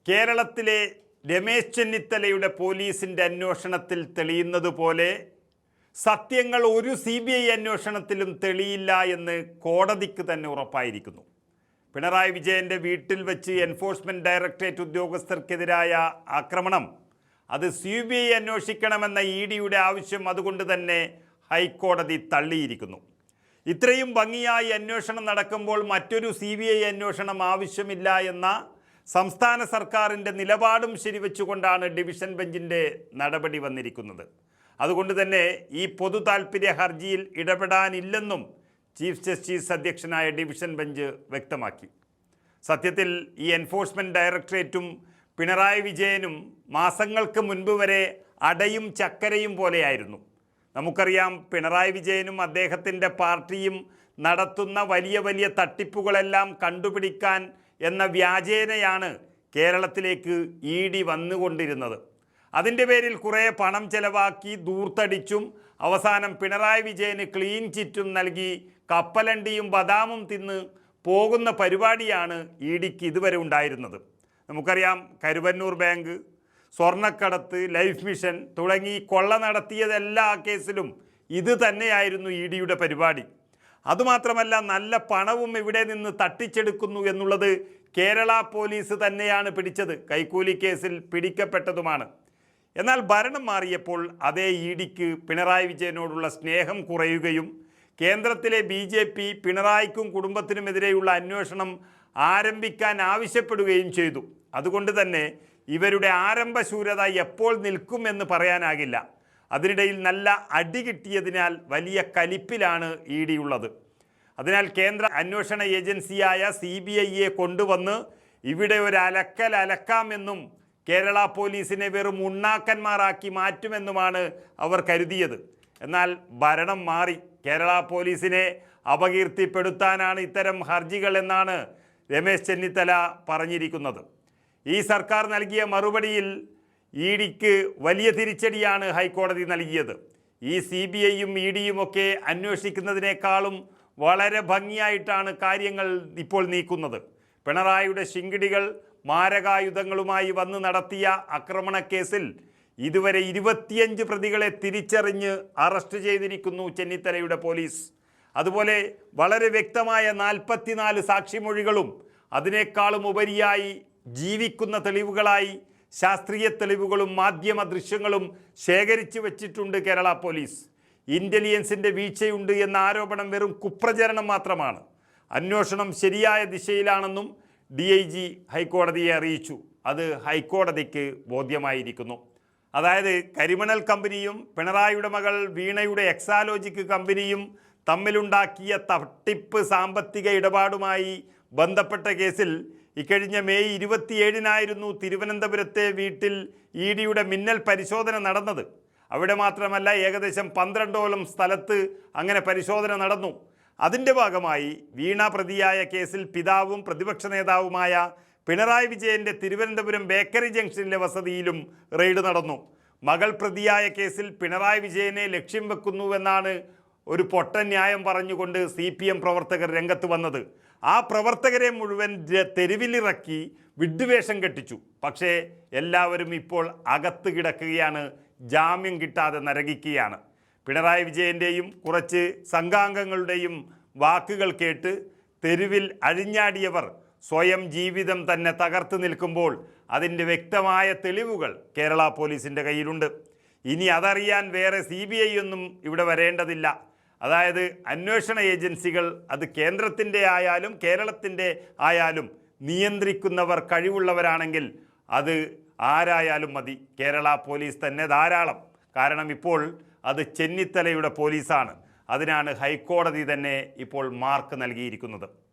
കേരളത്തിലെ രമേശ് ചെന്നിത്തലയുടെ പോലീസിൻ്റെ അന്വേഷണത്തിൽ തെളിയുന്നത് പോലെ സത്യങ്ങൾ ഒരു CBI അന്വേഷണത്തിലും തെളിയില്ല എന്ന് കോടതിക്ക് തന്നെ ഉറപ്പായിരിക്കുന്നു. പിണറായി വിജയൻ്റെ വീട്ടിൽ വെച്ച് എൻഫോഴ്സ്മെൻറ്റ് ഡയറക്ടറേറ്റ് ഉദ്യോഗസ്ഥർക്കെതിരായ ആക്രമണം അത് CBI അന്വേഷിക്കണമെന്ന EDയുടെ ആവശ്യം അതുകൊണ്ട് തന്നെ ഹൈക്കോടതി തള്ളിയിരിക്കുന്നു. ഇത്രയും ഭംഗിയായി അന്വേഷണം നടക്കുമ്പോൾ മറ്റൊരു CBI അന്വേഷണം ആവശ്യമില്ല എന്ന സംസ്ഥാന സർക്കാരിൻ്റെ നിലപാടും ശരിവെച്ചുകൊണ്ടാണ് ഡിവിഷൻ ബെഞ്ചിൻ്റെ നടപടി വന്നിരിക്കുന്നത്. അതുകൊണ്ട് തന്നെ ഈ പൊതു താൽപ്പര്യ ഹർജിയിൽ ഇടപെടാനില്ലെന്നും ചീഫ് ജസ്റ്റിസ് അധ്യക്ഷനായ ഡിവിഷൻ ബെഞ്ച് വ്യക്തമാക്കി. സത്യത്തിൽ ഈ എൻഫോഴ്സ്മെൻറ്റ് ഡയറക്ടറേറ്റും പിണറായി വിജയനും മാസങ്ങൾക്ക് മുൻപ് വരെ അടയും ചക്കരയും പോലെയായിരുന്നു. നമുക്കറിയാം, പിണറായി വിജയനും അദ്ദേഹത്തിൻ്റെ പാർട്ടിയും നടത്തുന്ന വലിയ വലിയ തട്ടിപ്പുകളെല്ലാം കണ്ടുപിടിക്കാൻ എന്ന വ്യാജേനയാണ് കേരളത്തിലേക്ക് ED വന്നുകൊണ്ടിരുന്നത്. അതിൻ്റെ പേരിൽ കുറേ പണം ചെലവാക്കി ദൂർത്തടിച്ചും അവസാനം പിണറായി വിജയന് ക്ലീൻ ചിറ്റും നൽകി കപ്പലണ്ടിയും ബദാമും തിന്ന് പോകുന്ന പരിപാടിയാണ് EDക്ക് ഇതുവരെ ഉണ്ടായിരുന്നത്. നമുക്കറിയാം, കരുവന്നൂർ ബാങ്ക്, സ്വർണ്ണക്കടത്ത്, ലൈഫ് മിഷൻ തുടങ്ങി കൊള്ള നടത്തിയതെല്ലാ കേസിലും ഇത് തന്നെയായിരുന്നു EDയുടെ പരിപാടി. അതുമാത്രമല്ല, നല്ല പണവും ഇവിടെ നിന്ന് തട്ടിച്ചെടുക്കുന്നു എന്നുള്ളത് കേരള പോലീസ് തന്നെയാണ് പിടിച്ചത്. കൈക്കൂലി കേസിൽ പിടിക്കപ്പെട്ടതുമാണ്. എന്നാൽ ഭരണം മാറിയപ്പോൾ അതേ EDക്ക് പിണറായി വിജയനോടുള്ള സ്നേഹം കുറയുകയും കേന്ദ്രത്തിലെ BJP പിണറായിക്കും കുടുംബത്തിനുമെതിരെയുള്ള അന്വേഷണം ആരംഭിക്കാൻ ആവശ്യപ്പെടുകയും ചെയ്തു. അതുകൊണ്ട് തന്നെ ഇവരുടെ ആരംഭശൂരത എപ്പോൾ നിൽക്കുമെന്ന് പറയാനാകില്ല. അതിനിടയിൽ നല്ല അടി കിട്ടിയതിനാൽ വലിയ കലിപ്പിലാണ് ED ഉള്ളത്. അതിനാൽ കേന്ദ്ര അന്വേഷണ ഏജൻസിയായ CBIയെ കൊണ്ടുവന്ന് ഇവിടെ ഒരു അലക്കാമെന്നും കേരള പോലീസിനെ വെറും ഉണ്ണാക്കന്മാരാക്കി മാറ്റുമെന്നുമാണ് അവർ കരുതിയത്. എന്നാൽ ഭരണം മാറി. കേരള പോലീസിനെ അപകീർത്തിപ്പെടുത്താനാണ് ഇത്തരം ഹർജികൾ എന്നാണ് രമേശ് ചെന്നിത്തല പറഞ്ഞിരിക്കുന്നത്. ഈ സർക്കാർ നൽകിയ മറുപടിയിൽ EDക്ക് വലിയ തിരിച്ചടിയാണ് ഹൈക്കോടതി നൽകിയത്. ഈ CBIയും EDയും ഒക്കെ അന്വേഷിക്കുന്നതിനേക്കാളും വളരെ ഭംഗിയായിട്ടാണ് കാര്യങ്ങൾ ഇപ്പോൾ നീക്കുന്നത്. പിണറായിയുടെ ശിങ്കിടികൾ മാരകായുധങ്ങളുമായി വന്ന് നടത്തിയ ആക്രമണ കേസിൽ ഇതുവരെ 25 പ്രതികളെ തിരിച്ചറിഞ്ഞ് അറസ്റ്റ് ചെയ്തിരിക്കുന്നു ചെന്നിത്തലയുടെ പോലീസ്. അതുപോലെ വളരെ വ്യക്തമായ 44 സാക്ഷിമൊഴികളും അതിനേക്കാളും ഉപരിയായി ജീവിക്കുന്ന തെളിവുകളായി ശാസ്ത്രീയ തെളിവുകളും മാധ്യമ ദൃശ്യങ്ങളും ശേഖരിച്ചു വച്ചിട്ടുണ്ട് കേരള പോലീസ്. ഇൻ്റലിജൻസിൻ്റെ വീഴ്ചയുണ്ട് എന്ന ആരോപണം വെറും കുപ്രചരണം മാത്രമാണ്. അന്വേഷണം ശരിയായ ദിശയിലാണെന്നും DIG ഹൈക്കോടതിയെ അറിയിച്ചു. അത് ഹൈക്കോടതിക്ക് ബോധ്യമായിരിക്കുന്നു. അതായത് കരിമണൽ കമ്പനിയും പിണറായിയുടെ മകൾ വീണയുടെ എക്സാലോജിക് കമ്പനിയും തമ്മിലുണ്ടാക്കിയ തട്ടിപ്പ് സാമ്പത്തിക ഇടപാടുമായി ബന്ധപ്പെട്ട കേസിൽ ഇക്കഴിഞ്ഞ മെയ് 27-നായിരുന്നു തിരുവനന്തപുരത്തെ വീട്ടിൽ EDയുടെ മിന്നൽ പരിശോധന നടന്നത്. അവിടെ മാത്രമല്ല, ഏകദേശം 12ഓളം സ്ഥലത്ത് അങ്ങനെ പരിശോധന നടന്നു. അതിൻ്റെ ഭാഗമായി വീണ പ്രതിയായ കേസിൽ പിതാവും പ്രതിപക്ഷ നേതാവുമായ പിണറായി വിജയൻ്റെ തിരുവനന്തപുരം ബേക്കറി ജംഗ്ഷനിലെ വസതിയിലും റെയ്ഡ് നടന്നു. മകൾ പ്രതിയായ കേസിൽ പിണറായി വിജയനെ ലക്ഷ്യം വെക്കുന്നുവെന്നാണ് ഒരു പൊട്ടൻ ന്യായം പറഞ്ഞുകൊണ്ട് CPM പ്രവർത്തകർ രംഗത്ത് വന്നത്. ആ പ്രവർത്തകരെ മുഴുവൻ തെരുവിലിറക്കി വിഡ്ഢുവേഷം കെട്ടിച്ചു. പക്ഷേ എല്ലാവരും ഇപ്പോൾ അകത്ത് കിടക്കുകയാണ്, ജാമ്യം കിട്ടാതെ നരകിക്കുകയാണ്. പിണറായി വിജയൻ്റെയും കുറച്ച് സംഘാംഗങ്ങളുടെയും വാക്കുകൾ കേട്ട് തെരുവിൽ അഴിഞ്ഞാടിയവർ സ്വയം ജീവിതം തന്നെ തകർത്ത് നിൽക്കുമ്പോൾ അതിൻ്റെ വ്യക്തമായ തെളിവുകൾ കേരള പോലീസിൻ്റെ കയ്യിലുണ്ട്. ഇനി അതറിയാൻ വേറെ CBI ഒന്നും ഇവിടെ വരേണ്ടതില്ല. അതായത് അന്വേഷണ ഏജൻസികൾ അത് കേന്ദ്രത്തിൻ്റെ ആയാലും കേരളത്തിൻ്റെ ആയാലും നിയന്ത്രിക്കുന്നവർ കഴിവുള്ളവരാണെങ്കിൽ അത് ആരായാലും മതി. കേരള പോലീസ് തന്നെ ധാരാളം. കാരണം ഇപ്പോൾ അത് ചെന്നിത്തലയുടെ പോലീസാണ്. അതിനാണ് ഹൈക്കോടതി തന്നെ ഇപ്പോൾ മാർക്ക് നൽകിയിരിക്കുന്നത്.